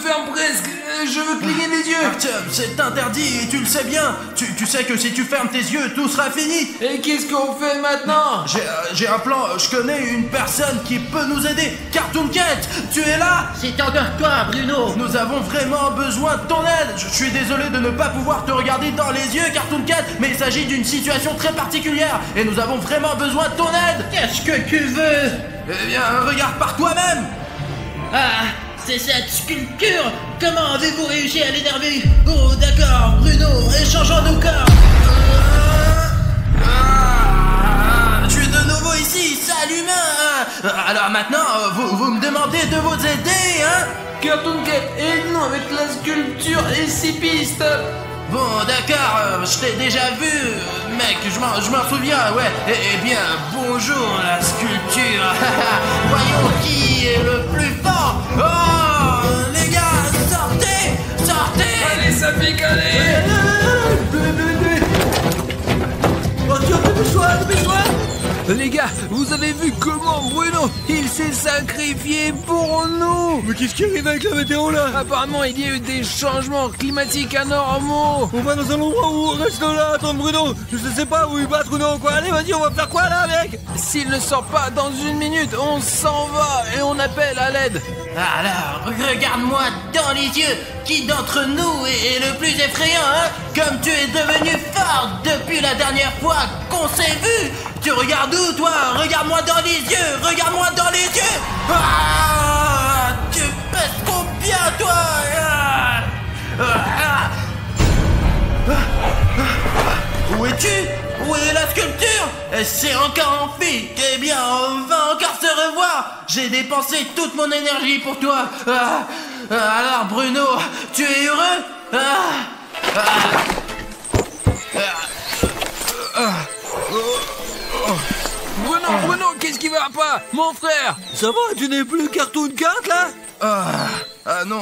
ferme presque. Je veux cligner des yeux. Artyom, c'est interdit et tu le sais bien. Tu sais que si tu fermes tes yeux, tout sera fini. Et qu'est-ce qu'on fait maintenant? J'ai un plan. Je connais une personne qui peut nous aider. Cartoon Cat, tu es là? C'est encore toi, Bruno. Nous avons vraiment besoin de ton aide. Je suis désolé de ne pas pouvoir te regarder dans les yeux, Cartoon Cat, mais il s'agit d'une situation très particulière et nous avons vraiment besoin de ton aide. Qu'est-ce que tu veux? Eh bien, regarde par toi-même. Ah, c'est cette sculpture. Comment avez-vous réussi à l'énerver? Oh, d'accord, Bruno, échangeons nos corps. Je suis de nouveau ici, salut humain. Alors maintenant, vous me demandez de vous aider, hein? Cartoon Cat, aide-nous avec la sculpture et 6 pistes. Bon, d'accord, je t'ai déjà vu, mec, je m'en souviens, ouais. Eh bien, bonjour la sculpture. Voyons qui est le plus fort. Oh, les gars, sortez. Allez, ça pique, allez. Dépêche-toi. Les gars, vous avez vu comment Bruno, il s'est sacrifié pour nous. Mais qu'est-ce qui arrive avec la météo là? Apparemment, il y a eu des changements climatiques anormaux. On va dans un endroit où on reste là, attends Bruno. Je sais pas où il battre ou non quoi. Allez vas-y, on va faire quoi là mec? S'il ne sort pas dans 1 minute, on s'en va et on appelle à l'aide. Alors, regarde-moi dans les yeux. Qui d'entre nous est le plus effrayant, hein? Comme tu es devenu fort depuis la dernière fois qu'on s'est vu. Tu regardes où, toi? Regarde-moi dans les yeux. Ah, tu pèses combien, toi? Où es-tu? Où est la sculpture? C'est encore en fuite. Eh bien, on va encore se revoir. J'ai dépensé toute mon énergie pour toi. Alors, Bruno, tu es heureux? Bruno, qu'est-ce qui va pas? Mon frère! Ça va, tu n'es plus Cartoon Cat là? Non,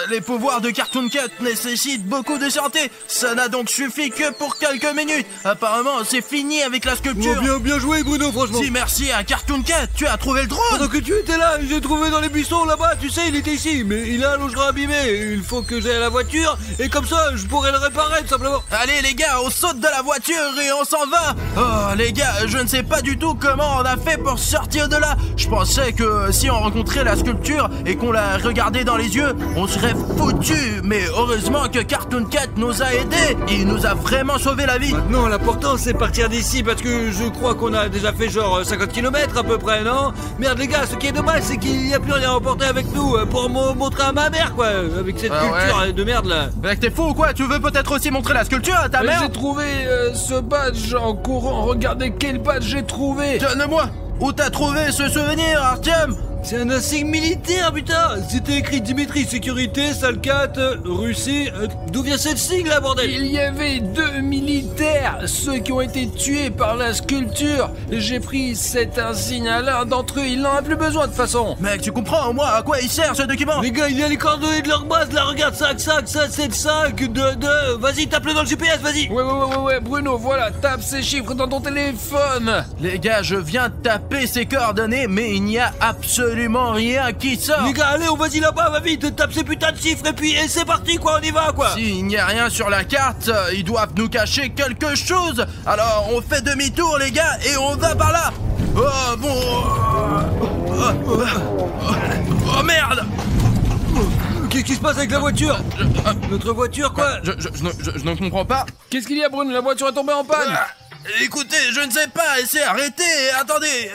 les pouvoirs de Cartoon Cat nécessitent beaucoup de santé. Ça n'a donc suffi que pour quelques minutes. Apparemment, c'est fini avec la sculpture. Bien joué Bruno, franchement. Si merci à Cartoon Cat, tu as trouvé le drone. Pendant que tu étais là, j'ai trouvé dans les buissons là-bas, tu sais, il était ici, mais il a un longeron abîmé. Il faut que j'aille à la voiture, et comme ça, je pourrais le réparer tout simplement. Allez les gars, on saute de la voiture et on s'en va. Oh les gars, je ne sais pas du tout comment on a fait pour sortir de là. Je pensais que si on rencontrait la sculpture et qu'on la regardait dans les yeux, on serait foutu. Mais heureusement que Cartoon Cat nous a aidés. Il nous a vraiment sauvé la vie. Maintenant, l'important c'est partir d'ici parce que je crois qu'on a déjà fait genre 50 km à peu près, non? Merde les gars, ce qui est dommage c'est qu'il n'y a plus rien à emporter avec nous pour montrer à ma mère quoi, avec cette culture de merde là. Mec, t'es fou ou quoi? Tu veux peut-être aussi montrer la sculpture à ta mère? J'ai trouvé ce badge en courant. Regardez quel badge j'ai trouvé. Donne-moi. Où t'as trouvé ce souvenir, Artyom? C'est un insigne militaire, putain! C'était écrit Dimitri Sécurité, Salle 4, Russie. D'où vient cette sigle là, bordel? Il y avait 2 militaires, ceux qui ont été tués par la sculpture. J'ai pris cet insigne à l'un d'entre eux, il n'en a plus besoin de toute façon. Mec, tu comprends au moins à quoi il sert ce document? Les gars, il y a les coordonnées de leur base, là, regarde, 5, 7, 5, 2, vas-y, tape-le dans le GPS, vas-y! Ouais, Bruno, voilà, tape ces chiffres dans ton téléphone. Les gars, je viens de taper ces coordonnées, mais il n'y a absolument rien qui sort. Les gars, allez, on vas-y là-bas, va vite, tape ces putains de chiffres et c'est parti, quoi, on y va, quoi! S'il n'y a rien sur la carte, ils doivent nous cacher quelque chose. Alors, on fait demi-tour, les gars, et on va par là. Oh, bon... Oh, merde! Qu'est-ce qui se passe avec la voiture? Notre voiture, quoi? Je ne comprends pas. Qu'est-ce qu'il y a, Bruno? La voiture est tombée en panne. Écoutez, je ne sais pas, essayez, arrêtez, attendez.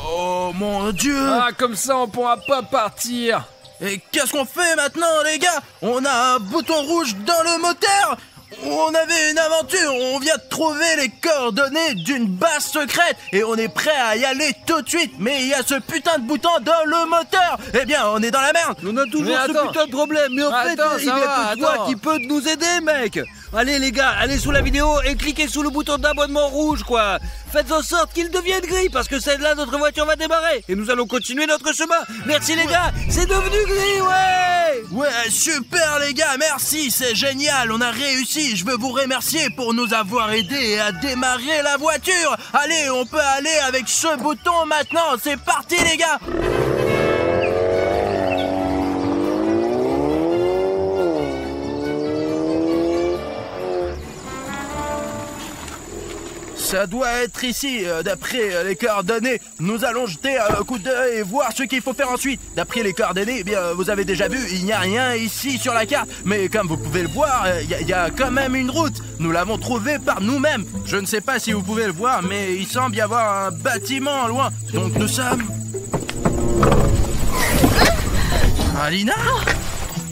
Oh mon Dieu. Ah, comme ça, on pourra pas partir. Et qu'est-ce qu'on fait maintenant, les gars? On a un bouton rouge dans le moteur. On avait une aventure, on vient de trouver les coordonnées d'une base secrète et on est prêt à y aller tout de suite, mais il y a ce putain de bouton dans le moteur. Eh bien, on est dans la merde. On a toujours ce putain de problème, mais en fait, il y a que toi qui peut nous aider, mec. Allez les gars, allez sous la vidéo et cliquez sous le bouton d'abonnement rouge, quoi. Faites en sorte qu'il devienne gris, parce que c'est là notre voiture va démarrer et nous allons continuer notre chemin. Merci les gars, c'est devenu gris, ouais. Ouais, super les gars, merci, c'est génial, on a réussi. Je veux vous remercier pour nous avoir aidés à démarrer la voiture. Allez, on peut aller avec ce bouton maintenant, c'est parti les gars. Ça doit être ici, d'après les coordonnées. Nous allons jeter un coup d'œil et voir ce qu'il faut faire ensuite. D'après les coordonnées, eh bien, vous avez déjà vu, il n'y a rien ici sur la carte. Mais comme vous pouvez le voir, il y a quand même une route. Nous l'avons trouvée par nous-mêmes. Je ne sais pas si vous pouvez le voir, mais il semble y avoir un bâtiment loin. Donc nous sommes... Alina ?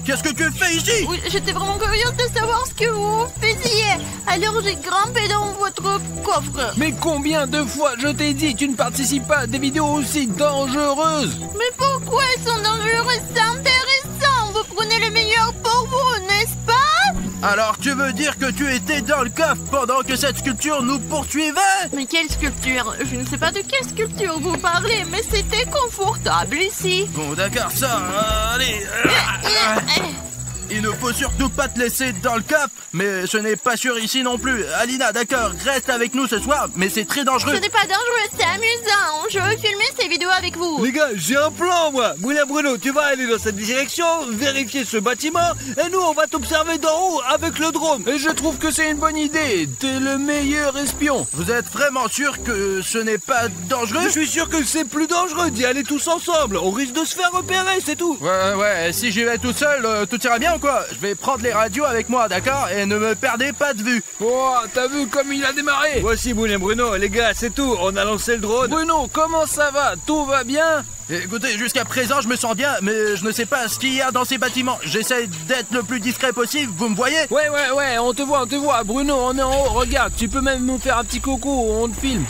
Qu'est-ce que tu fais ici? Oui, j'étais vraiment curieuse de savoir ce que vous faisiez. Alors j'ai grimpé dans votre coffre. Mais combien de fois je t'ai dit, tu ne participes pas à des vidéos aussi dangereuses? Mais pourquoi elles sont dangereuses? C'est intéressant. Vous prenez le meilleur pour vous, n'est-ce pas? Alors tu veux dire que tu étais dans le coffre pendant que cette sculpture nous poursuivait? Mais quelle sculpture? Je ne sais pas de quelle sculpture vous parlez, mais c'était confortable ici. Bon d'accord, ça, allez. Il ne faut surtout pas te laisser dans le coffre, mais ce n'est pas sûr ici non plus. Alina, d'accord, reste avec nous ce soir, mais c'est très dangereux. Ce n'est pas dangereux, c'est amusant. Je veux filmer ces vidéos avec vous. Les gars, j'ai un plan, moi. Moulin Bruno, tu vas aller dans cette direction, vérifier ce bâtiment, et nous, on va t'observer d'en haut avec le drone. Et je trouve que c'est une bonne idée. T'es le meilleur espion. Vous êtes vraiment sûr que ce n'est pas dangereux? Je suis sûr que c'est plus dangereux d'y aller tous ensemble. On risque de se faire repérer, c'est tout. Ouais, si j'y vais tout seul, tout ira bien ou quoi? Je vais prendre les radios avec moi, d'accord? Et ne me perdez pas de vue. Oh, t'as vu comme il a démarré? Voici Moulin Bruno, les gars, c'est tout. On a lancé le drone. Bruno, comment ça va? Tout va bien? Écoutez, jusqu'à présent, je me sens bien, mais je ne sais pas ce qu'il y a dans ces bâtiments. J'essaie d'être le plus discret possible, vous me voyez? Ouais, on te voit. Bruno, on est en haut, regarde, tu peux même nous faire un petit coucou, on te filme.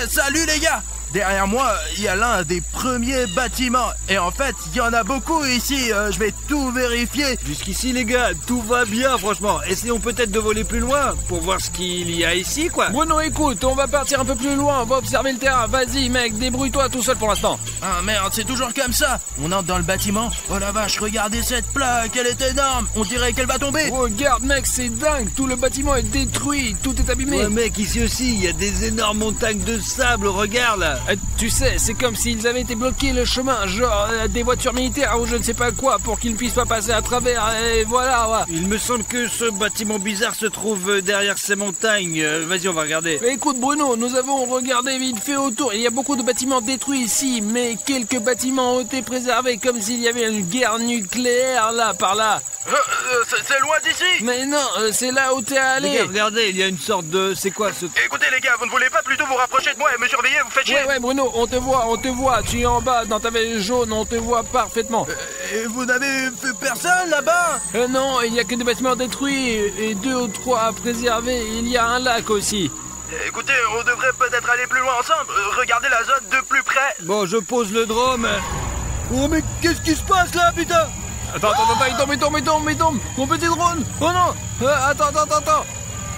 Salut les gars! Derrière moi, il y a l'un des premiers bâtiments. Et en fait, il y en a beaucoup ici. Je vais tout vérifier. Jusqu'ici, les gars, tout va bien, franchement. Essayons peut-être de voler plus loin pour voir ce qu'il y a ici, quoi. Bruno, écoute, on va partir un peu plus loin. On va observer le terrain. Vas-y, mec, débrouille-toi tout seul pour l'instant. Ah merde, c'est toujours comme ça. On entre dans le bâtiment. Oh la vache, regardez cette plaque. Elle est énorme. On dirait qu'elle va tomber. Regarde, mec, c'est dingue. Tout le bâtiment est détruit. Tout est abîmé. Ouais, mec, ici aussi, il y a des énormes montagnes de sable. Regarde, là. Tu sais, c'est comme s'ils avaient été bloqués le chemin, genre des voitures militaires ou je ne sais pas quoi, pour qu'ils ne puissent pas passer à travers, et voilà, ouais. Il me semble que ce bâtiment bizarre se trouve derrière ces montagnes. Vas-y, on va regarder. Écoute Bruno, nous avons regardé vite fait autour. Il y a beaucoup de bâtiments détruits ici, mais quelques bâtiments ont été préservés, comme s'il y avait une guerre nucléaire là, par là. C'est loin d'ici. Mais non, c'est là où t'es allé. Les gars, regardez, il y a une sorte de... C'est quoi ce... Écoutez les gars, vous ne voulez pas plutôt vous rapprocher de moi et me surveiller? Vous faites chier. Ouais Bruno, on te voit. Tu es en bas dans ta veste jaune, on te voit parfaitement. Et vous n'avez vu personne là-bas? Non, il n'y a que des bâtiments détruits et 2 ou 3 à préserver. Il y a un lac aussi. Écoutez, on devrait peut-être aller plus loin ensemble. Regardez la zone de plus près. Bon, je pose le drone. Oh mais qu'est-ce qui se passe là, putain? Attends, il tombe. Mon petit drone. Oh non. Attends.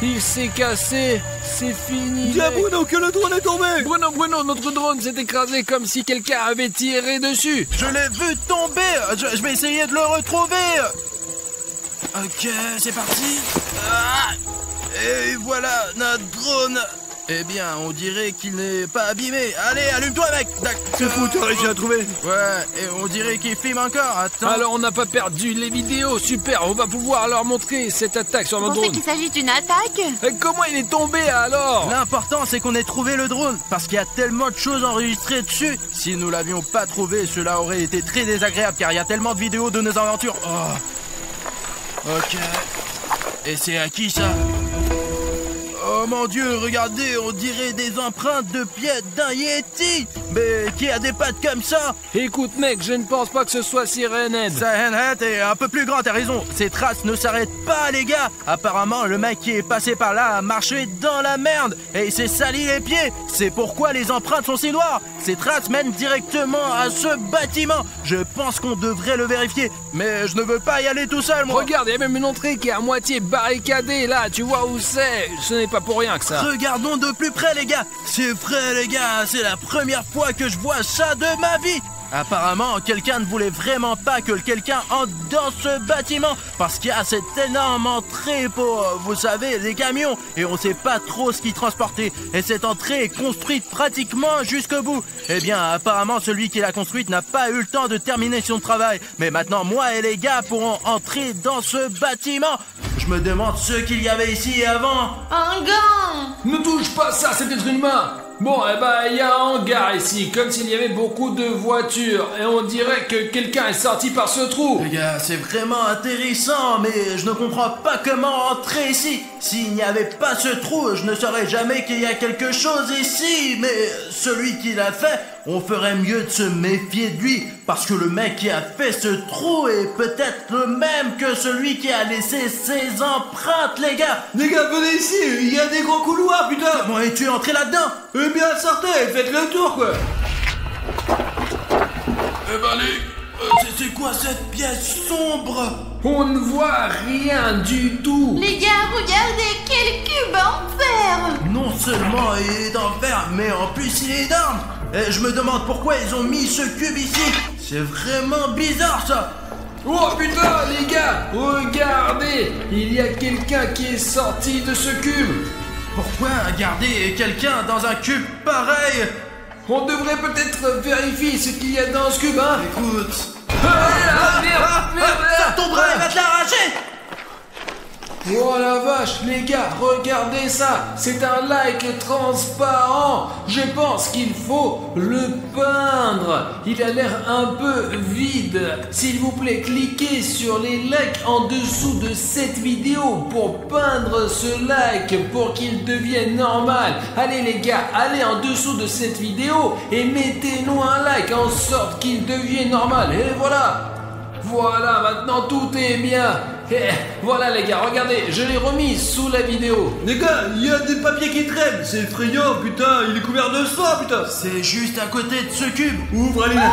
Il s'est cassé. C'est fini. Dis à Bruno que le drone est tombé. Bruno, notre drone s'est écrasé comme si quelqu'un avait tiré dessus. Je l'ai vu tomber. Je vais essayer de le retrouver. Ok, c'est parti. Et voilà, notre drone. Eh bien, on dirait qu'il n'est pas abîmé. Allez, allume-toi, mec. C'est fou, tu as réussi à trouver. Ouais, et on dirait qu'il filme encore. Attends. Alors, on n'a pas perdu les vidéos. Super, on va pouvoir leur montrer cette attaque sur notre drone. Vous pensez qu'il s'agit d'une attaque? Et comment il est tombé alors? L'important, c'est qu'on ait trouvé le drone. Parce qu'il y a tellement de choses enregistrées dessus. Si nous l'avions pas trouvé, cela aurait été très désagréable. Car il y a tellement de vidéos de nos aventures. Oh. Ok. Et c'est à qui ça? Oh mon Dieu, regardez, on dirait des empreintes de pieds d'un Yeti. Mais qui a des pattes comme ça? Écoute mec, je ne pense pas que ce soit Siren Head. Siren Head est un peu plus grand, t'as raison. Ces traces ne s'arrêtent pas les gars. Apparemment, le mec qui est passé par là a marché dans la merde. Et il s'est sali les pieds. C'est pourquoi les empreintes sont si noires. Ces traces mènent directement à ce bâtiment. Je pense qu'on devrait le vérifier. Mais je ne veux pas y aller tout seul, moi. Regarde, il y a même une entrée qui est à moitié barricadée là. Tu vois où c'est? Ce n'est pas pour rien que ça. Regardons de plus près les gars. C'est vrai les gars, c'est la première fois que je vois ça de ma vie. Apparemment, quelqu'un ne voulait vraiment pas que quelqu'un entre dans ce bâtiment parce qu'il y a cette énorme entrée pour, vous savez, les camions et on sait pas trop ce qu'ils transportaient. Et cette entrée est construite pratiquement jusqu'au bout. Eh bien, apparemment, celui qui l'a construite n'a pas eu le temps de terminer son travail. Mais maintenant, moi et les gars pourront entrer dans ce bâtiment. Je me demande ce qu'il y avait ici avant. Un gant. Ne touche pas ça, c'est peut-être une main. Bon, eh ben, il y a un hangar ici, comme s'il y avait beaucoup de voitures, et on dirait que quelqu'un est sorti par ce trou. Les gars, c'est vraiment intéressant, mais je ne comprends pas comment entrer ici. S'il n'y avait pas ce trou, je ne saurais jamais qu'il y a quelque chose ici, mais celui qui l'a fait, on ferait mieux de se méfier de lui, parce que le mec qui a fait ce trou est peut-être le même que celui qui a laissé ses empreintes, les gars. Les gars, venez ici, il y a des gros couloirs, putain. Comment es-tu entré là-dedans? Eh bien, sortez, faites le tour, quoi. Eh ben, c'est quoi cette pièce sombre? On ne voit rien du tout. Les gars, regardez, quel cube en fer. Non seulement il est d'enfer, mais en plus il est énorme. Et je me demande pourquoi ils ont mis ce cube ici. C'est vraiment bizarre, ça. Oh putain, les gars, regardez, il y a quelqu'un qui est sorti de ce cube. Pourquoi garder quelqu'un dans un cube pareil? On devrait peut-être vérifier ce qu'il y a dans ce cube, hein. Écoute... Merde, ça tombera, il va te l'arracher. Oh la vache, les gars, regardez ça. C'est un like transparent. Je pense qu'il faut le peindre. Il a l'air un peu vide. S'il vous plaît, cliquez sur les likes en dessous de cette vidéo pour peindre ce like pour qu'il devienne normal. Allez les gars, allez en dessous de cette vidéo et mettez-nous un like en sorte qu'il devienne normal. Et voilà. Voilà, maintenant tout est bien. Et voilà les gars, regardez, je l'ai remis sous la vidéo. Les gars, il y a des papiers qui traînent. C'est effrayant, putain, il est couvert de sang, putain. C'est juste à côté de ce cube. Ouvre, Aline.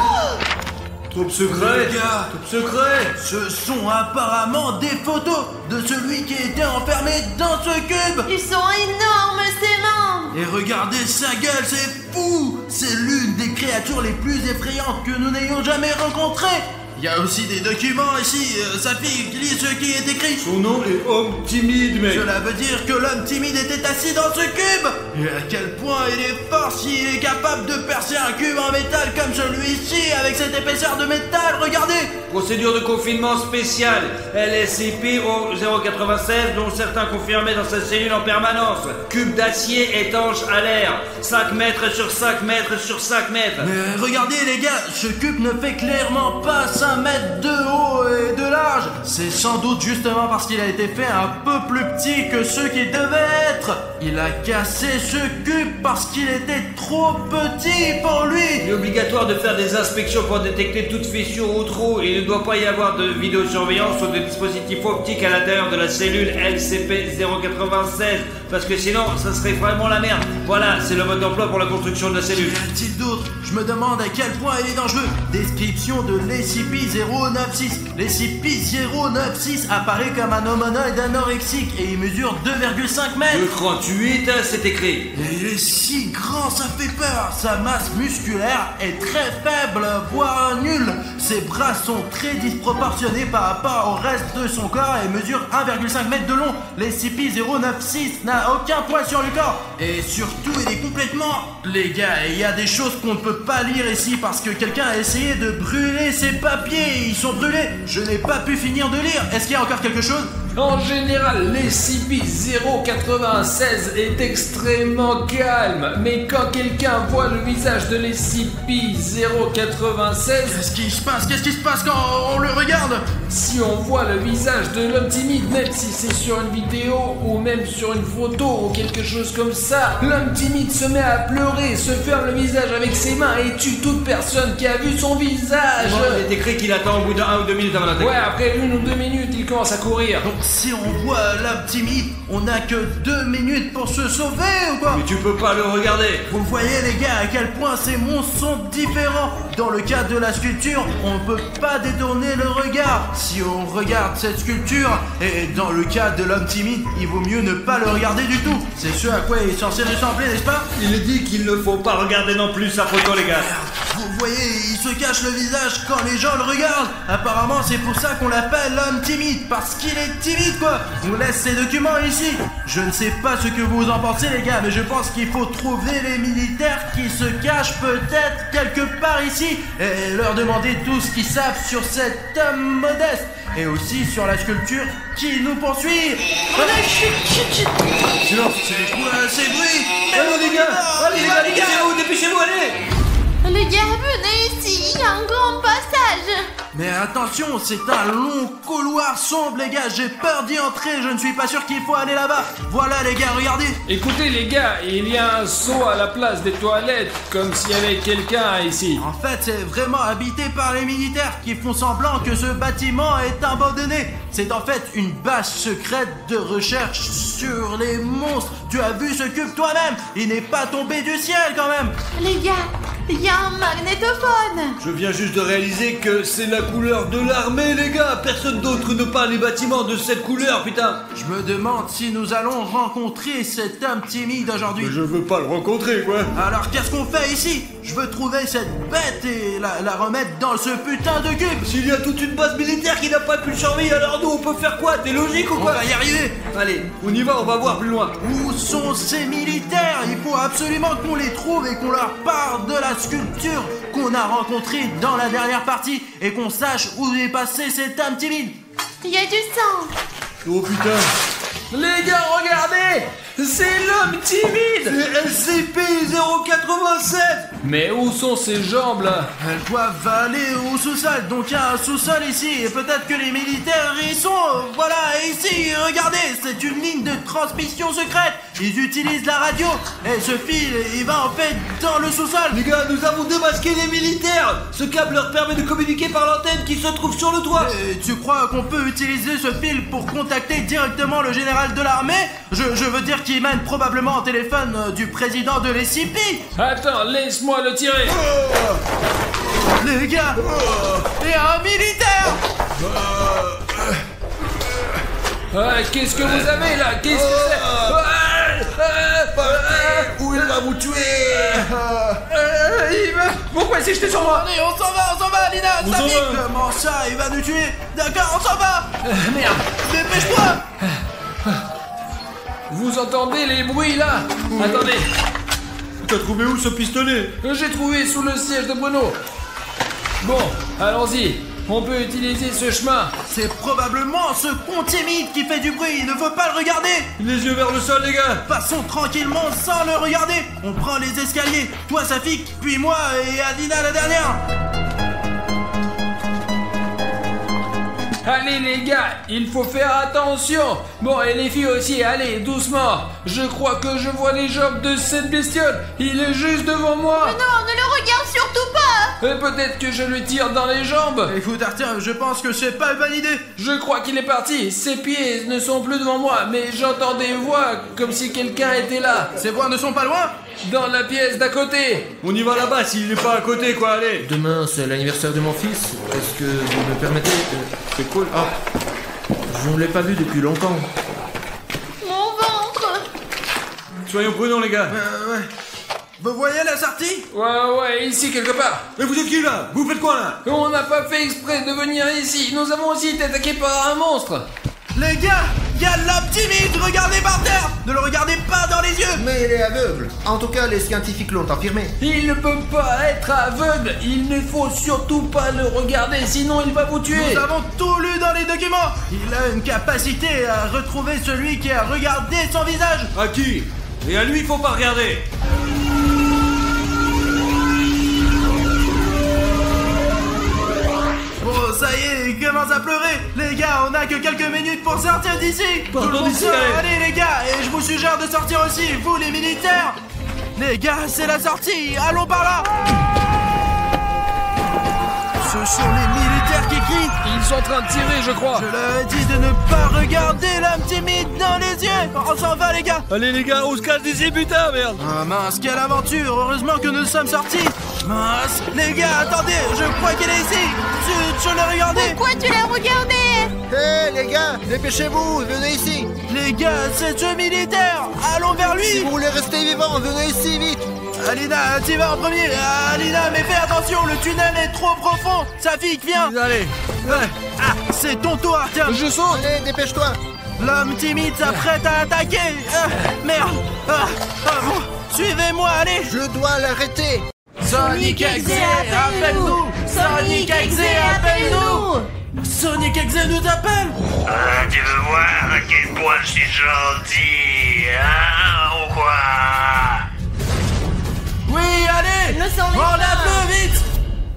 Top secret, les gars, top secret. Ce sont apparemment des photos de celui qui était enfermé dans ce cube. Ils sont énormes, ces membres. Et regardez sa gueule, c'est fou. C'est l'une des créatures les plus effrayantes que nous n'ayons jamais rencontrées. Il y a aussi des documents ici, sa fille lit ce qui est écrit. Son nom est Homme Timide, mec. Cela veut dire que l'homme timide était assis dans ce cube. Et à quel point il est fort s'il est capable de percer un cube en métal comme celui-ci avec cette épaisseur de métal, regardez. Procédure de confinement spéciale, LSCP au 096, dont certains confirmés dans sa cellule en permanence. Cube d'acier étanche à l'air, 5 mètres sur 5 mètres sur 5 mètres. Mais regardez les gars, ce cube ne fait clairement pas 5 mètres de haut et de large. C'est sans doute justement parce qu'il a été fait un peu plus petit que ce qu'il devait être. Il a cassé ce cube parce qu'il était trop petit pour lui. Il est obligatoire de faire des inspections pour détecter toute fissure ou trou. Il ne doit pas y avoir de vidéosurveillance ou de dispositif optique à l'intérieur de la cellule LCP 096, parce que sinon ça serait vraiment la merde. Voilà, c'est le mode d'emploi pour la construction de la cellule. Qu'y a-t-il d'autre? Je me demande à quel point il est dangereux. Description de l'SCP-096. l'SCP-096 apparaît comme un humanoïde anorexique et il mesure 2,5 mètres. Le 38, c'est écrit. Et il est si grand, ça fait peur. Sa masse musculaire est très faible, voire nulle. Ses bras sont très disproportionnés par rapport au reste de son corps et mesure 1,5 mètre de long. l'SCP-096 n'a aucun poids sur le corps. Et surtout, il est complètement... Les gars, il y a des choses qu'on ne peut pas lire ici parce que quelqu'un a essayé de brûler ses papiers. Ils sont brûlés. Je n'ai pas pu finir de lire. Est-ce qu'il y a encore quelque chose? En général, l'SCP-096 est extrêmement calme, mais quand quelqu'un voit le visage de l'SCP-096... Qu'est-ce qui se passe? Qu'est-ce qui se passe quand on le regarde? Si on voit le visage de l'homme timide, même si c'est sur une vidéo ou même sur une photo ou quelque chose comme ça, l'homme timide se met à pleurer, se ferme le visage avec ses mains et tue toute personne qui a vu son visage. Bon, il est écrit qu'il attend au bout d'1 ou 2 minutes avant d'attaquer. Ouais, après 1 ou 2 minutes, il commence à courir. Donc si on voit l'homme timide, on n'a que 2 minutes pour se sauver ou quoi? Mais tu peux pas le regarder. Vous voyez les gars à quel point ces monstres sont différents. Dans le cas de la sculpture, on ne peut pas détourner le regard si on regarde cette sculpture. Et dans le cas de l'homme timide, il vaut mieux ne pas le regarder du tout. C'est ce à quoi il est censé ressembler, n'est-ce pas? Il est dit qu'il ne faut pas regarder non plus sa photo, les gars. vous voyez, il se cache le visage quand les gens le regardent. Apparemment, c'est pour ça qu'on l'appelle l'homme timide, parce qu'il est timide, quoi. On laisse ses documents ici. Je ne sais pas ce que vous en pensez, les gars, mais je pense qu'il faut trouver les militaires qui se cachent peut-être quelque part ici et leur demander tout ce qu'ils savent sur cet homme modeste et aussi sur la sculpture qui nous poursuit. Silence, C'est quoi ces bruits? allez les gars, dépêchez-vous, allez. Les gars, venez ici, il y a un grand passage. Mais attention, c'est un long couloir sombre, les gars. J'ai peur d'y entrer, je ne suis pas sûr qu'il faut aller là-bas. Voilà, les gars, regardez. Écoutez les gars, il y a un seau à la place des toilettes, comme s'il y avait quelqu'un ici. En fait, c'est vraiment habité par les militaires qui font semblant que ce bâtiment est abandonné. C'est en fait une base secrète de recherche sur les monstres. Tu as vu ce cube toi-même? Il n'est pas tombé du ciel quand même. Les gars, il y a un magnétophone. Je viens juste de réaliser que c'est la couleur de l'armée, les gars. Personne d'autre ne peint les bâtiments de cette couleur, putain. Je me demande si nous allons rencontrer cet homme timide aujourd'hui. Je veux pas le rencontrer, quoi. Alors qu'est-ce qu'on fait ici? Je veux trouver cette bête et la remettre dans ce putain de cube. S'il y a toute une base militaire qui n'a pas pu le surveiller, alors nous on peut faire quoi? T'es logique ou On quoi? va y arriver. Allez, on y va, on va voir plus loin. Où sont ces militaires? Il faut absolument qu'on les trouve et qu'on leur parle de la sculpture qu'on a rencontrée dans la dernière partie et qu'on sache où est passé cet homme timide. Il y a du sang. Oh putain. Les gars, regardez, c'est l'homme timide. C'est SCP-087. Mais où sont ces jambes là? Elles doivent aller au sous-sol, donc il y a un sous-sol ici, et peut-être que les militaires y sont. Voilà, ici, regardez, c'est une ligne de transmission secrète. Ils utilisent la radio, et ce fil, il va en fait dans le sous-sol. Les gars, nous avons démasqué les militaires. Ce câble leur permet de communiquer par l'antenne qui se trouve sur le toit. Et tu crois qu'on peut utiliser ce fil pour contacter directement le général de l'armée? Je veux dire qu'il mène probablement au téléphone du président de l'SCP. Attends, laisse-moi le tirer. Les gars, il y a un militaire. Qu'est-ce que vous avez là? Qu'est-ce que c'est? Où il va vous tuer? Pourquoi il s'est jeté sur moi? Allez, on s'en va, Alina. On ça s'en pique. va. Comment ça, il va nous tuer? D'accord, on s'en va. Merde. Dépêche-toi. Vous entendez les bruits là? Attendez, T'as trouvé où ce pistolet? j'ai trouvé sous le siège de Bruno. Bon, allons-y. On peut utiliser ce chemin. C'est probablement ce con timide qui fait du bruit. Il ne faut pas le regarder. Les yeux vers le sol, les gars. Passons tranquillement sans le regarder. On prend les escaliers. Toi, Safik, puis moi et Alina la dernière. Allez les gars, il faut faire attention. Bon, et les filles aussi, allez, doucement. Je crois que je vois les jambes de cette bestiole. Il est juste devant moi. Mais non, ne le regarde surtout pas. Et peut-être que je lui tire dans les jambes. Écoute, Arthur, je pense que c'est pas une bonne idée. Je crois qu'il est parti. Ses pieds ne sont plus devant moi, mais j'entends des voix comme si quelqu'un était là. Ces voix ne sont pas loin. Dans la pièce d'à côté. On y va là-bas s'il n'est pas à côté, quoi, allez. Demain, c'est l'anniversaire de mon fils. Est-ce que vous me permettez C'est cool. Ah, je ne l'ai pas vu depuis longtemps. Mon ventre. Soyons prudents, les gars. Ouais. Vous voyez la sortie? Ouais, ici quelque part. Mais vous êtes qui, là? Vous faites quoi, là? On n'a pas fait exprès de venir ici. Nous avons aussi été attaqués par un monstre. Les gars, il y a l'homme timide. Regardez par terre. Ne le regardez pas dans les yeux. Mais il est aveugle. En tout cas, les scientifiques l'ont affirmé. Il ne peut pas être aveugle. Il ne faut surtout pas le regarder, sinon il va vous tuer. Nous avons tout lu dans les documents. Il a une capacité à retrouver celui qui a regardé son visage. À qui? Et à lui, faut pas regarder. Bon, ça y est, il commence à pleurer. Les gars, on a que quelques minutes pour sortir d'ici. Tout le monde d'ici, sort. allez. Allez les gars, et je vous suggère de sortir aussi, vous les militaires. Les gars, c'est la sortie. Allons par là. Ce sont les militaires qui crient. Ils sont en train de tirer, je crois. Je leur ai dit de ne pas regarder l'homme timide dans les yeux. On s'en va les gars. Allez, les gars, on se casse d'ici, putain, merde. Ah mince, quelle aventure. Heureusement que nous sommes sortis. Mince, les gars, attendez, je crois qu'il est ici. Tu l'as regardé. Pourquoi tu l'as regardé? Hé, les gars, dépêchez-vous, venez ici. Les gars, c'est ce militaire. Allons vers lui. Si vous voulez rester vivant, venez ici, vite. Alina, tu vas en premier. Alina, mais fais attention. Attention, le tunnel est trop profond. Safik, viens. Allez. Ah, c'est ton tour, tiens. Je saute. Allez, dépêche-toi. L'homme timide s'apprête à attaquer. Merde. Bon, suivez-moi, allez. Je dois l'arrêter. Sonic Exe, appelle-nous. Sonic Exe, appelle-nous. Sonic Exe nous appelle. Tu veux voir à quel point je suis gentil, hein, ou quoi? Oui, allez. On l'appelle vite.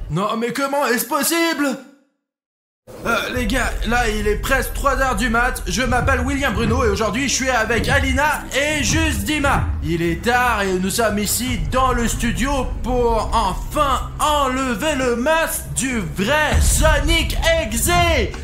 Non, mais comment est-ce possible? Les gars, là il est presque 3h du mat, je m'appelle William Bruno et aujourd'hui je suis avec Alina et Juste Dima. Il est tard et nous sommes ici dans le studio pour enfin enlever le masque du vrai Sonic Exe.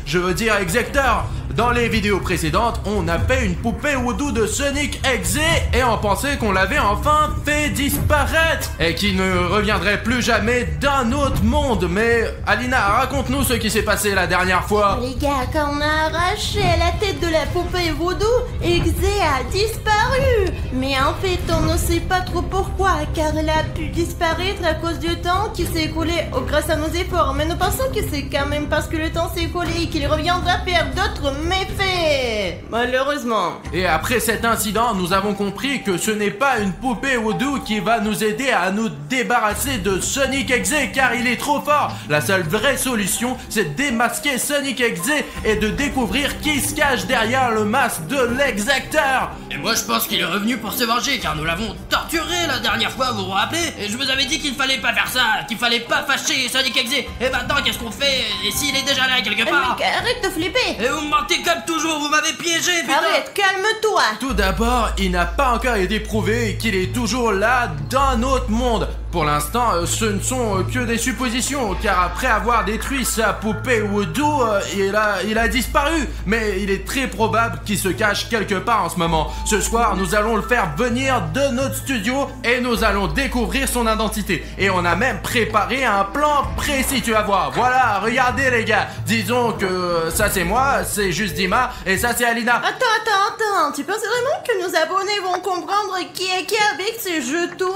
Je veux dire Exector. Dans les vidéos précédentes, on a fait une poupée Voodoo de Sonic Exe et on pensait qu'on l'avait enfin fait disparaître et qu'il ne reviendrait plus jamais d'un autre monde. Mais Alina, raconte-nous ce qui s'est passé la dernière fois. Les gars, quand on a arraché la tête de la poupée Voodoo, Exe a disparu. Mais en fait, on ne sait pas trop pourquoi, car elle a pu disparaître à cause du temps qui s'est écoulé grâce à nos efforts. Mais nous pensons que c'est quand même parce que le temps s'est écoulé et qu'il reviendra faire d'autres méfaits, malheureusement. Et après cet incident, nous avons compris que ce n'est pas une poupée Voodoo qui va nous aider à nous débarrasser de Sonic Exe, car il est trop fort. La seule vraie solution, c'est de démasquer Sonic Exe et de découvrir qui se cache derrière le masque de l'Exector. Et moi je pense qu'il est revenu pour se venger, car nous l'avons torturé la dernière fois, vous vous rappelez? Et je vous avais dit qu'il fallait pas faire ça, qu'il fallait pas fâcher Sonic Exe. Et maintenant qu'est-ce qu'on fait? Et s'il est déjà là quelque part? Mec, arrête de flipper. Et vous me mentez comme toujours, vous m'avez piégé, putain. Arrête, calme-toi. Tout d'abord, il n'a pas encore été prouvé qu'il est toujours là d'un autre monde. Pour l'instant, ce ne sont que des suppositions, car après avoir détruit sa poupée Voodoo, il a disparu. Mais il est très probable qu'il se cache quelque part en ce moment. Ce soir, nous allons le faire venir de notre studio et nous allons découvrir son identité. Et on a même préparé un plan précis, tu vas voir. Voilà, regardez les gars. Disons que ça c'est moi, c'est Juste Dima, et ça c'est Alina. Attends, tu penses vraiment que nos abonnés vont comprendre qui est qui avec ces jetons?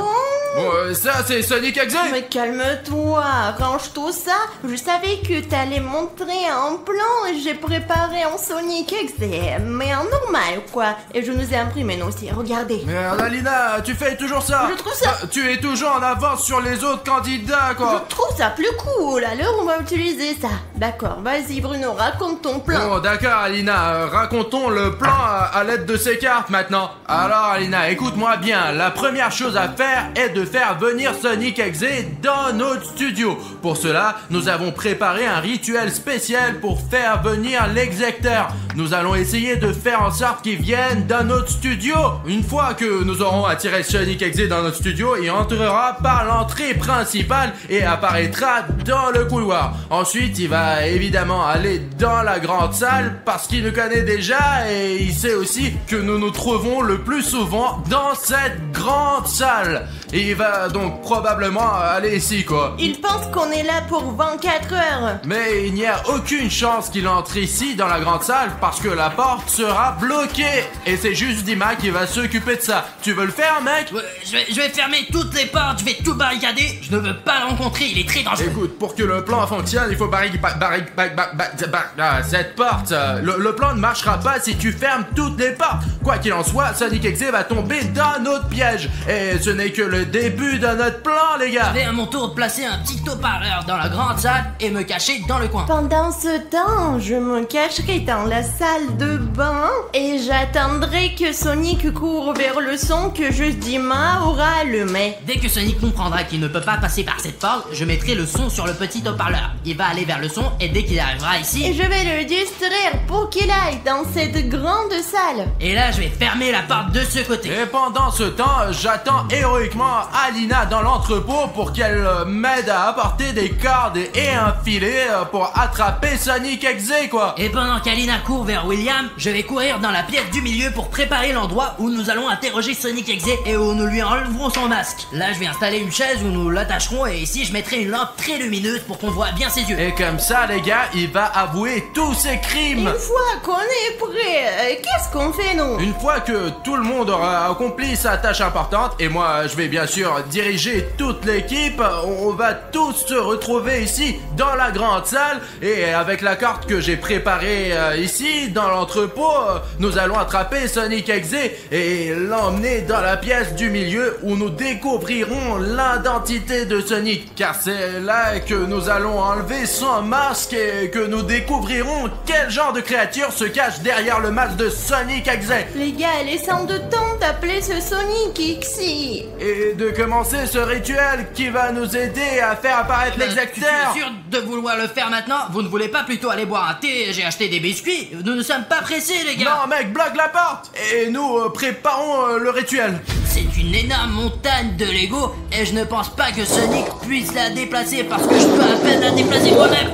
Bon, ça c'est Sonic Exe. Mais calme-toi, range tout ça. Je savais que t'allais montrer un plan et j'ai préparé en Sonic Exe, mais en normal quoi. Et je nous ai imprimé nous aussi, regardez. Merde Alina, tu fais toujours ça. Je trouve ça... tu es toujours en avance sur les autres candidats quoi. Je trouve ça plus cool, alors on va utiliser ça. D'accord, vas-y Bruno, raconte ton plan. Bon d'accord Alina, racontons le plan à l'aide de ces cartes maintenant. Alors Alina, écoute-moi bien, la première chose à faire est de faire venir Sonic Exe dans notre studio. Pour cela, nous avons préparé un rituel spécial pour faire venir l'Exector. Nous allons essayer de faire en sorte qu'il vienne dans notre studio. Une fois que nous aurons attiré Sonic Exe dans notre studio, il entrera par l'entrée principale et apparaîtra dans le couloir. Ensuite, il va évidemment aller dans la grande salle parce qu'il nous connaît déjà et il sait aussi que nous nous trouvons le plus souvent dans cette grande salle. Et il va donc probablement aller ici quoi. Il pense qu'on est là pour 24 heures. Mais il n'y a aucune chance qu'il entre ici dans la grande salle parce que la porte sera bloquée. Et c'est juste Dima qui va s'occuper de ça. Tu veux le faire mec? Ouais, je vais fermer toutes les portes, je vais tout barricader. Je ne veux pas le rencontrer, il est très dangereux. Écoute, pour que le plan fonctionne, il faut cette porte. Le plan ne marchera pas si tu fermes toutes les portes. Quoi qu'il en soit, Sonic Exe va tomber dans notre piège. Et ce n'est que le début de notre plan les gars. Je vais à mon tour placer un petit haut-parleur dans la grande salle et me cacher dans le coin. Pendant ce temps, je me cacherai dans la salle de bain et j'attendrai que Sonic court vers le son que Juste Dima aura allumé. Dès que Sonic comprendra qu'il ne peut pas passer par cette porte, je mettrai le son sur le petit haut-parleur. Il va aller vers le son et dès qu'il arrivera ici... Et je vais le distraire pour qu'il aille dans cette grande salle. Et là, je vais fermer la porte de ce côté. Et pendant ce temps, j'attends héroïquement Alina dans l'entrepôt pour qu'elle m'aide à apporter des cordes et un filet pour attraper Sonic Exe quoi. Et pendant qu'Alina court vers William, je vais courir dans la pièce du milieu pour préparer l'endroit où nous allons interroger Sonic Exe et où nous lui enleverons son masque. Là je vais installer une chaise où nous l'attacherons et ici je mettrai une lampe très lumineuse pour qu'on voit bien ses yeux. Et comme ça, les gars, il va avouer tous ses crimes. Une fois qu'on est prêt, qu'est-ce qu'on fait, nous? Une fois que tout le monde aura accompli sa tâche importante, et moi je vais bien sûr diriger toute l'équipe, on va tous se retrouver ici dans la grande salle, et avec la carte que j'ai préparée ici dans l'entrepôt, nous allons attraper Sonic Exe et l'emmener dans la pièce du milieu où nous découvrirons l'identité de Sonic, car c'est là que nous allons enlever son masque et que nous découvrirons quel genre de créature se cache derrière le masque de Sonic Exe. Les gars, laissons de temps d'appeler ce Sonic Exe. Et de commencer ce rituel qui va nous aider à faire apparaître l'exacteur. Tu es sûr de vouloir le faire maintenant? Vous ne voulez pas plutôt aller boire un thé? J'ai acheté des biscuits. Nous ne sommes pas pressés, les gars. Non, mec, bloque la porte. Et nous préparons le rituel. C'est une énorme montagne de Lego et je ne pense pas que Sonic puisse la déplacer parce que je peux à peine la déplacer moi-même.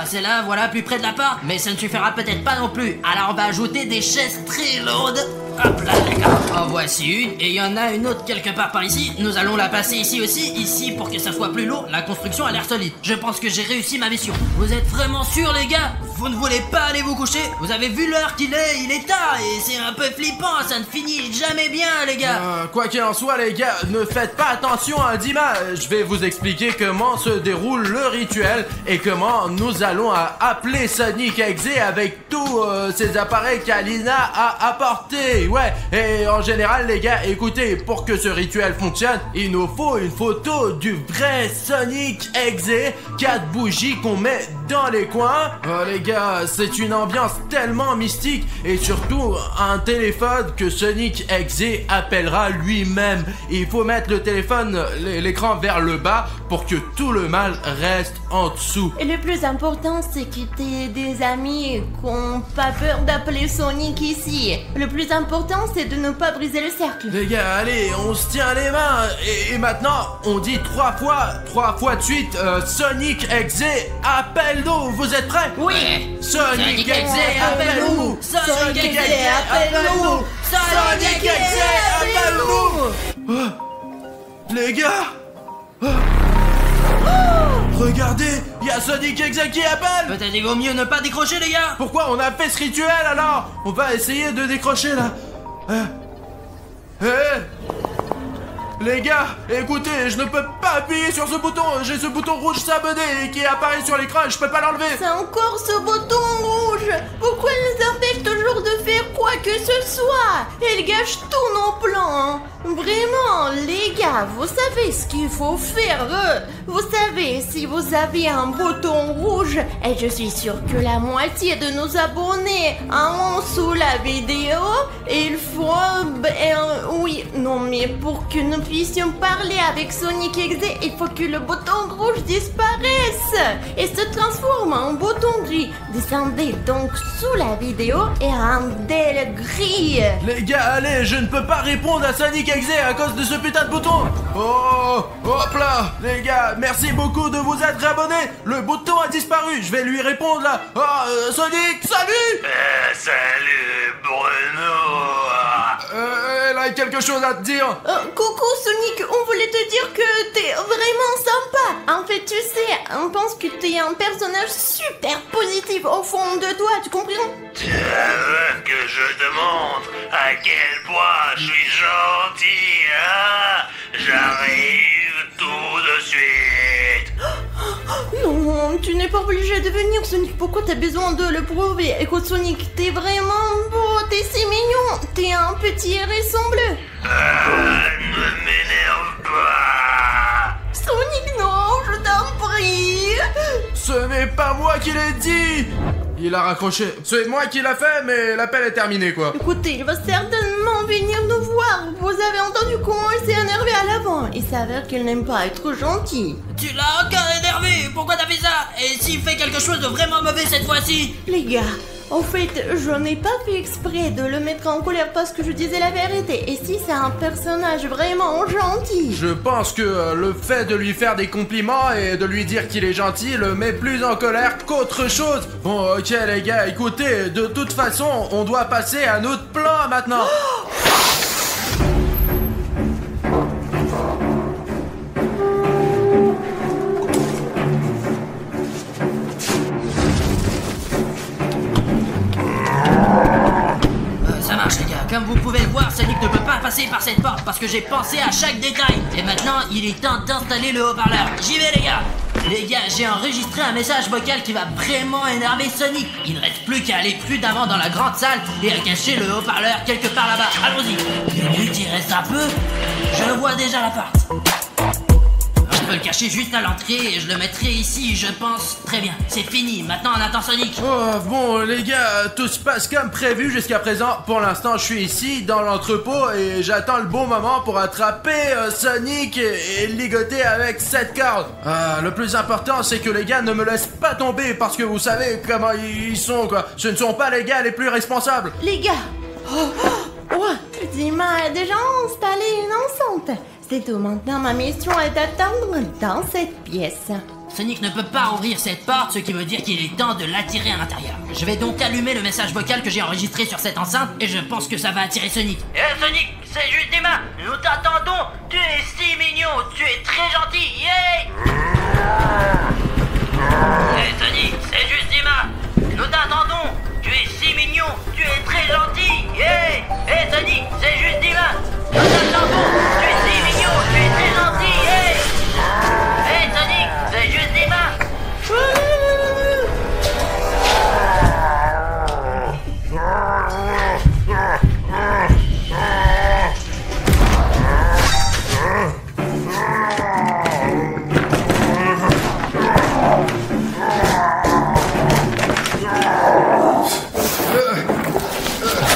C'est là, voilà, plus près de la porte, mais ça ne suffira peut-être pas non plus. Alors on va ajouter des chaises très lourdes. Hop là, d'accord. En voici une, et il y en a une autre quelque part par ici. Nous allons la passer ici aussi, ici pour que ça soit plus lourd. La construction a l'air solide. Je pense que j'ai réussi ma mission. Vous êtes vraiment sûrs, les gars? Vous ne voulez pas aller vous coucher? Vous avez vu l'heure qu'il est? Il est tard et c'est un peu flippant. Ça ne finit jamais bien, les gars. Quoi qu'il en soit, les gars, ne faites pas attention à Dima. Je vais vous expliquer comment se déroule le rituel et comment nous allons appeler Sonic Exe avec tous ces appareils qu'Alina a apportés. Ouais, et en général, les gars, écoutez, pour que ce rituel fonctionne, il nous faut une photo du vrai Sonic Exe, 4 bougies qu'on met dans les coins. Les gars, c'est une ambiance tellement mystique et surtout un téléphone que Sonic Exe appellera lui-même. Il faut mettre le téléphone, l'écran vers le bas pour que tout le mal reste en dessous. Et le plus important, c'est que t'aies des amis qui n'ont pas peur d'appeler Sonic ici. Le plus important, c'est de ne pas briser le cercle. Les gars, allez, on se tient les mains. Et maintenant, on dit 3 fois de suite, Sonic Exe, appelle-nous. Vous êtes prêts? Oui. Sonic Exe, appelle-nous. Sonic Exe, appelle-nous. Sonic Exe, appelle-nous. Les gars, regardez, il y a Sonic Exe qui appelle. Peut-être il vaut mieux ne pas décrocher, les gars. Pourquoi on a fait ce rituel alors? On va essayer de décrocher là. Les gars, écoutez, je ne peux pas appuyer sur ce bouton. J'ai ce bouton rouge s'abonner qui apparaît sur l'écran et je peux pas l'enlever. C'est encore ce bouton rouge. Pourquoi il nous empêche toujours de faire quoi que ce soit? Elle gâche tous nos plans. Vraiment, les gars, vous savez ce qu'il faut faire. Vous savez, si vous avez un bouton rouge, et je suis sûre que la moitié de nos abonnés en sous la vidéo, il faut... oui, non mais pour que nous puissions parler avec Sonic Exe, il faut que le bouton rouge disparaisse et se transforme en bouton gris. Descendez donc sous la vidéo et rendez le gris. Les gars, allez, je ne peux pas répondre à Sonic Exe à cause de ce putain de bouton. Oh, hop là, les gars, merci beaucoup de vous être abonnés. Le bouton a disparu, je vais lui répondre là. Oh, Sonic, salut. Salut Bruno. Elle a quelque chose à te dire. Coucou Sonic, on voulait te dire que t'es vraiment sympa. En fait, tu sais, on pense que t'es un personnage super positif au fond de toi, tu comprends? Tu veux que je te montre à quel point je suis gentil, hein? J'arrive tout de suite. Non, tu n'es pas obligé de venir, Sonic. Pourquoi t'as besoin de le prouver? Écoute, Sonic, t'es vraiment beau, t'es si mignon. T'es un petit hérisson bleu. Ne m'énerve pas. Sonic, non, je t'en prie. Ce n'est pas moi qui l'ai dit. Il a raccroché. C'est moi qui l'a fait, mais l'appel est terminé, quoi. Écoutez, il va certainement venir nous voir. Vous avez entendu comment il s'est énervé à l'avant. Il s'avère qu'il n'aime pas être gentil. Tu l'as encore énervé. Pourquoi t'as fait ça? Et s'il fait quelque chose de vraiment mauvais cette fois-ci? Les gars, en fait, je n'ai pas fait exprès de le mettre en colère parce que je disais la vérité. Et si c'est un personnage vraiment gentil? Je pense que le fait de lui faire des compliments et de lui dire qu'il est gentil le met plus en colère qu'autre chose. Bon, ok les gars, écoutez, de toute façon, on doit passer à notre plan maintenant. passer par cette porte parce que j'ai pensé à chaque détail. Et maintenant, il est temps d'installer le haut-parleur. J'y vais, les gars. Les gars, j'ai enregistré un message vocal qui va vraiment énerver Sonic. Il ne reste plus qu'à aller plus d'avant dans la grande salle et à cacher le haut-parleur quelque part là-bas. Allons-y. Lui qui reste un peu, je vois déjà l'appart. Je peux le cacher juste à l'entrée et je le mettrai ici, je pense. Très bien, c'est fini. Maintenant, on attend Sonic. Oh, bon, les gars, tout se passe comme prévu jusqu'à présent. Pour l'instant, je suis ici, dans l'entrepôt, et j'attends le bon moment pour attraper Sonic et le ligoter avec cette corde. Le plus important, c'est que les gars ne me laissent pas tomber, parce que vous savez comment ils sont, quoi. Ce ne sont pas les gars les plus responsables. Les gars, Dima a déjà installé une enceinte. C'est tout, maintenant ma mission est d'attendre dans cette pièce. Sonic ne peut pas ouvrir cette porte, ce qui veut dire qu'il est temps de l'attirer à l'intérieur. Je vais donc allumer le message vocal que j'ai enregistré sur cette enceinte et je pense que ça va attirer Sonic. Sonic, c'est juste Dima. Nous t'attendons. Tu es si mignon. Tu es très gentil. Yeah. Sonic, c'est juste Dima. Nous t'attendons. Tu es si mignon. Tu es très gentil. Yeah. Sonic, c'est juste Dima. Nous t'attendons. Tu es si mignon. Tu es très gentil. Yeah. Sonic, c'est juste Dima.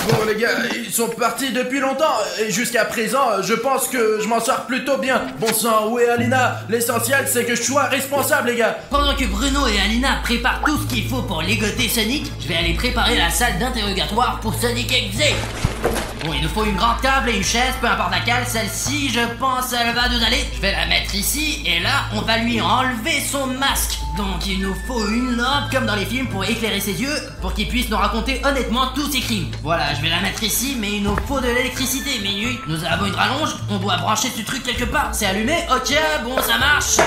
Bon, les gars, ils sont partis depuis longtemps, et jusqu'à présent, je pense que je m'en sors plutôt bien. Bon sang, où est Alina? L'essentiel, c'est que je sois responsable, les gars. Pendant que Bruno et Alina préparent tout ce qu'il faut pour ligoter Sonic, je vais aller préparer la salle d'interrogatoire pour Sonic XZ. Bon, il nous faut une grande table et une chaise, peu importe laquelle. Celle-ci, je pense, elle va nous aller. Je vais la mettre ici, et là, on va lui enlever son masque. Donc, il nous faut une lampe, comme dans les films, pour éclairer ses yeux, pour qu'il puisse nous raconter honnêtement tous ses crimes. Voilà, je vais la mettre ici, mais il nous faut de l'électricité. Minuit, nous avons une rallonge, on doit brancher ce truc quelque part. C'est allumé? Ok, bon, ça marche.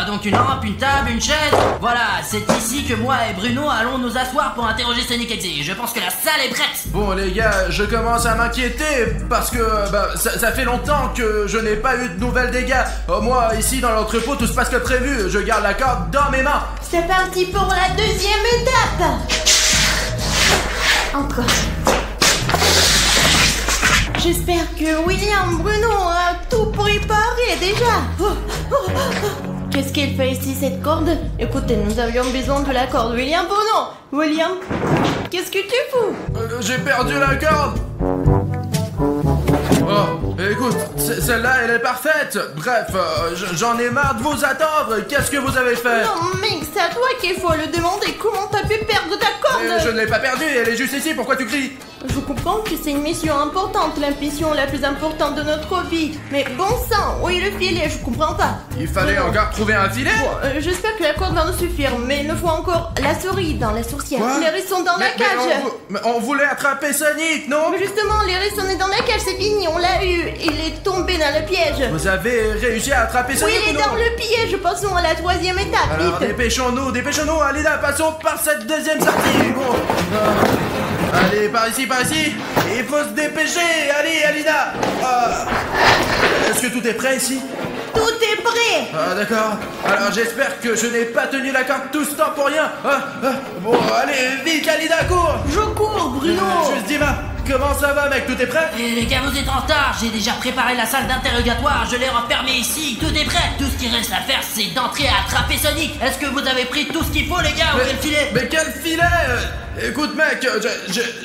Donc une lampe, une table, une chaise. Voilà, c'est ici que moi et Bruno allons nous asseoir pour interroger Sonic XZ. Je pense que la salle est prête. Bon, les gars, je commence à m'inquiéter, parce que ça fait longtemps que je n'ai pas eu de nouvelles des gars. Moi, ici, dans l'entrepôt, tout se passe comme prévu. Je garde la corde dans mes mains. C'est parti pour la deuxième étape. Encore. J'espère que William Bruno a tout préparé déjà. Qu'est-ce qu'elle fait ici, cette corde? Écoutez, nous avions besoin de la corde. William Bruno. William, qu'est-ce que tu fous? J'ai perdu la corde. Oh, écoute, celle-là, elle est parfaite. Bref, j'en ai marre de vous attendre. Qu'est-ce que vous avez fait? Non, mec, c'est à toi qu'il faut le demander. Comment t'as pu perdre ta corde? Je ne l'ai pas perdue, elle est juste ici. Pourquoi tu cries? Je comprends que c'est une mission importante, la mission la plus importante de notre vie. Mais bon sang, où est le filet? Je comprends pas. Il fallait encore trouver un filet? Bon, j'espère que la corde va nous suffire, mais il nous faut encore la souris dans la sourcière. Quoi? Les rires sont dans la cage. Mais on voulait attraper Sonic, non? Mais justement, les rires sont dans la cage, c'est fini, on l'a eu. Il est tombé dans le piège. Vous avez réussi à attraper Sonic? Oui, il est dans le piège. Passons à la troisième étape. Alors vite. Dépêchons-nous, Alina, passons par cette deuxième sortie. Bon. Allez, par ici. Il faut se dépêcher. Allez, Alina. Est-ce que tout est prêt ici? Tout est prêt. D'accord. Alors j'espère que je n'ai pas tenu la corde tout ce temps pour rien. Bon, allez, vite, Alina, cours. Je cours, Bruno. Juste Dima, comment ça va, mec? Tout est prêt? Les gars, vous êtes en retard. J'ai déjà préparé la salle d'interrogatoire. Je l'ai refermée ici. Tout est prêt. Tout ce qui reste à faire, c'est d'entrer et attraper Sonic. Est-ce que vous avez pris tout ce qu'il faut, les gars? Où est le filet? Mais quel filet? Écoute, mec,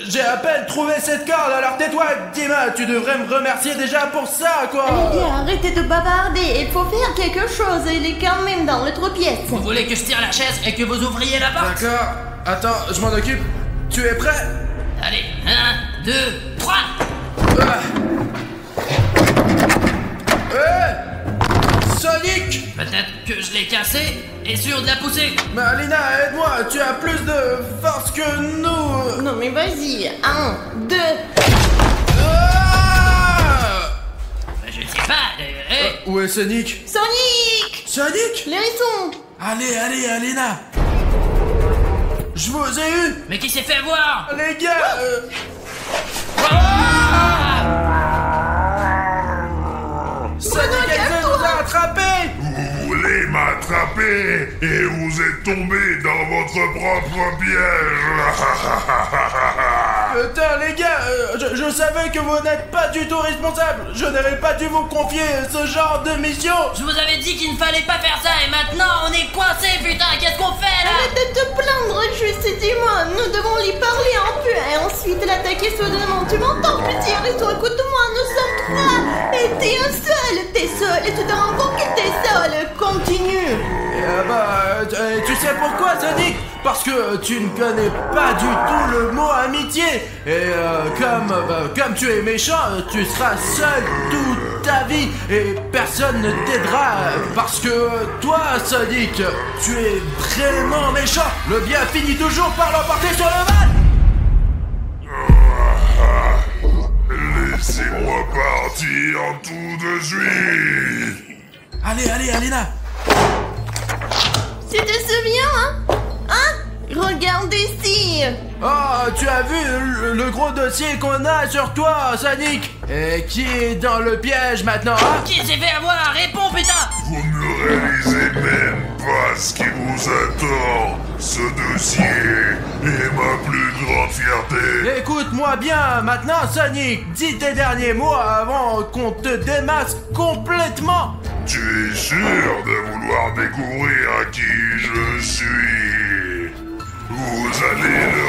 j'ai à peine trouvé cette corde. Alors tais-toi, Dima. Tu devrais me remercier déjà pour ça, quoi. Les gars, arrêtez de bavarder. Il faut faire quelque chose. Il est quand même dans l'autre pièce. Vous voulez que je tire la chaise et que vous ouvriez la porte? D'accord. Attends, je m'en occupe. Tu es prêt? Allez, 1, 2, 3. Sonic! Peut-être que je l'ai cassé et sûr de la pousser. Mais Alina, aide-moi, tu as plus de force que nous. Non mais vas-y, 1, 2. Je ne sais pas. Où est Sonic? Sonic? Les hérissons. Allez, Alina. Je vous ai eu. Mais qui s'est fait voir? Les gars, rattraper. Vous voulez m'attraper et vous êtes tombé dans votre propre piège. Putain les gars, je savais que vous n'êtes pas du tout responsable. Je n'aurais pas dû vous confier ce genre de mission. Je vous avais dit qu'il ne fallait pas faire ça et maintenant on est coincé, putain. Qu'est-ce qu'on fait là? Arrête de te plaindre, juste dis-moi. Nous devons lui parler un peu et ensuite l'attaquer soudainement. Tu m'entends, petit hérisson? Écoute-moi, nous sommes 3 et t'es seul et tu te rends compte que t'es seul. Continue. Tu sais pourquoi, Sonic? Parce que tu ne connais pas du tout le mot amitié. Et comme tu es méchant, tu seras seul toute ta vie et personne ne t'aidera. Parce que toi, Sonic, tu es vraiment méchant. Le bien finit toujours par l'emporter sur le mal. Laissez-moi partir tout de suite. Allez, Alina. Tu te souviens, hein? Regarde ici. Oh, tu as vu le gros dossier qu'on a sur toi, Sonic? Et qui est dans le piège maintenant, hein? Qui s'est fait avoir? Réponds, putain. Vous ne réalisez même pas ce qui vous attend. Ce dossier est ma plus grande fierté. Écoute-moi bien, maintenant, Sonic, dis tes derniers mots avant qu'on te démasque complètement. Tu es sûr de vouloir découvrir qui je suis? Vous allez le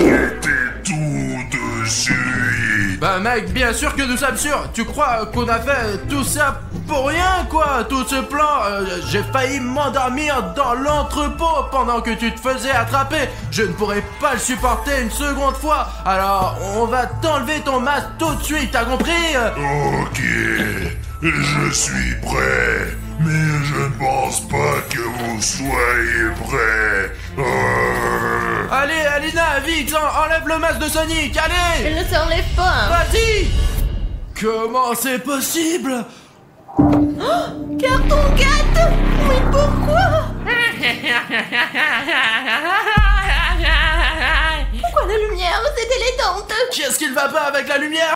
regretter tout de suite. Bah mec, bien sûr que nous sommes sûrs. Tu crois qu'on a fait tout ça pour rien, quoi? Tout ce plan, j'ai failli m'endormir dans l'entrepôt pendant que tu te faisais attraper. Je ne pourrais pas le supporter une seconde fois. Alors, on va t'enlever ton masque tout de suite, t'as compris? Ok, je suis prêt, mais je ne pense pas que vous soyez prêts. Allez, Alina, vite, enlève le masque de Sonic, allez! Elle ne s'enlève pas. Vas-y! Comment c'est possible? Carton 4. Mais pourquoi? Pourquoi la lumière s'est éteinte? Qu'est-ce qu'il va pas avec la lumière?